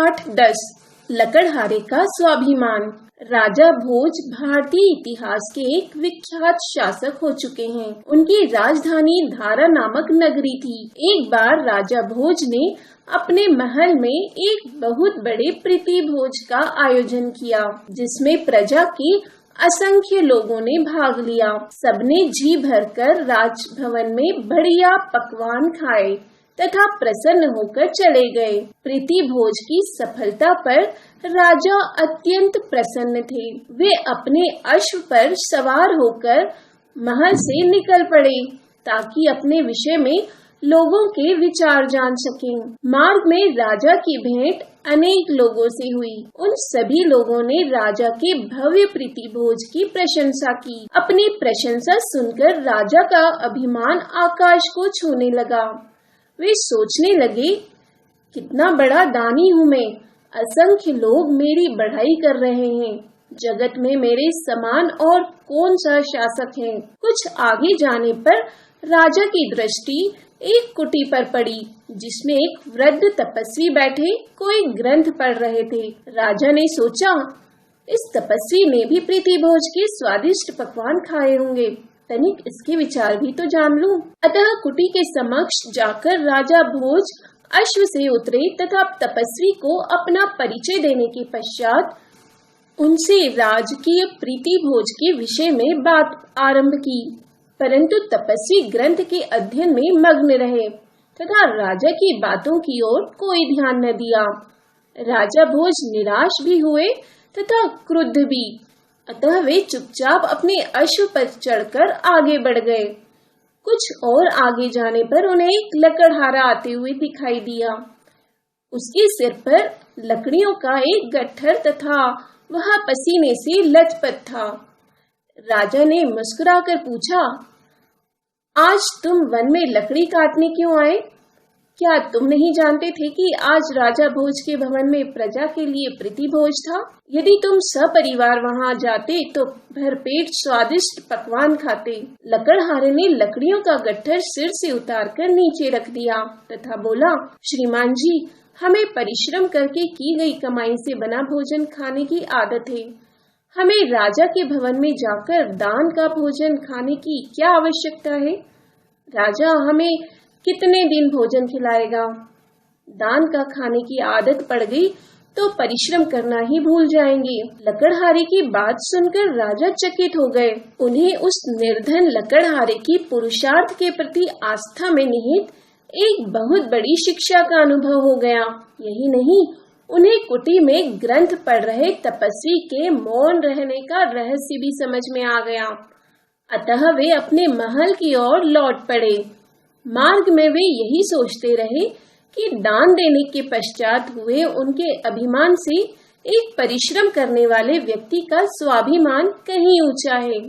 पाठ 10 लकड़हारे का स्वाभिमान। राजा भोज भारतीय इतिहास के एक विख्यात शासक हो चुके हैं। उनकी राजधानी धारा नामक नगरी थी। एक बार राजा भोज ने अपने महल में एक बहुत बड़े प्रीति भोज का आयोजन किया, जिसमें प्रजा के असंख्य लोगों ने भाग लिया। सबने जी भरकर राजभवन में बढ़िया पकवान खाए तथा प्रसन्न होकर चले गए। प्रीति भोज की सफलता पर राजा अत्यंत प्रसन्न थे। वे अपने अश्व पर सवार होकर महल से निकल पड़े ताकि अपने विषय में लोगों के विचार जान सकें। मार्ग में राजा की भेंट अनेक लोगों से हुई। उन सभी लोगों ने राजा के भव्य प्रीति भोज की प्रशंसा की। अपनी प्रशंसा सुनकर राजा का अभिमान आकाश को छूने लगा। वे सोचने लगे, कितना बड़ा दानी हूँ मैं, असंख्य लोग मेरी बढ़ाई कर रहे हैं। जगत में मेरे समान और कौन सा शासक है। कुछ आगे जाने पर राजा की दृष्टि एक कुटी पर पड़ी, जिसमें एक वृद्ध तपस्वी बैठे कोई ग्रंथ पढ़ रहे थे। राजा ने सोचा, इस तपस्वी ने भी प्रीति भोज के स्वादिष्ट पकवान खाए होंगे, तनिक इसके विचार भी तो जान लूं। अतः कुटी के समक्ष जाकर राजा भोज अश्व से उतरे तथा तपस्वी को अपना परिचय देने के पश्चात उनसे राजकीय प्रीति भोज के विषय में बात आरंभ की। परंतु तपस्वी ग्रंथ के अध्ययन में मग्न रहे तथा राजा की बातों की ओर कोई ध्यान न दिया। राजा भोज निराश भी हुए तथा क्रुद्ध भी। अतः वे चुपचाप अपने अश्व पर चढ़कर आगे बढ़ गए। कुछ और आगे जाने पर उन्हें एक लकड़हारा आते हुए दिखाई दिया। उसके सिर पर लकड़ियों का एक गट्ठर तथा वह पसीने से लथपथ था। राजा ने मुस्कुराकर पूछा, आज तुम वन में लकड़ी काटने क्यों आए? क्या तुम नहीं जानते थे कि आज राजा भोज के भवन में प्रजा के लिए प्रीति भोज था? यदि तुम सपरिवार वहां जाते तो भरपेट स्वादिष्ट पकवान खाते। लकड़हारे ने लकड़ियों का गट्ठर सिर से उतारकर नीचे रख दिया तथा बोला, श्रीमान जी, हमें परिश्रम करके की गई कमाई से बना भोजन खाने की आदत है। हमें राजा के भवन में जाकर दान का भोजन खाने की क्या आवश्यकता है? राजा हमें कितने दिन भोजन खिलाएगा? दान का खाने की आदत पड़ गई तो परिश्रम करना ही भूल जाएंगे। लकड़हारे की बात सुनकर राजा चकित हो गए। उन्हें उस निर्धन लकड़हारे की पुरुषार्थ के प्रति आस्था में निहित एक बहुत बड़ी शिक्षा का अनुभव हो गया। यही नहीं, उन्हें कुटी में ग्रंथ पढ़ रहे तपस्वी के मौन रहने का रहस्य भी समझ में आ गया। अतः वे अपने महल की ओर लौट पड़े। मार्ग में वे यही सोचते रहे कि दान देने के पश्चात हुए उनके अभिमान से एक परिश्रम करने वाले व्यक्ति का स्वाभिमान कहीं ऊंचा है।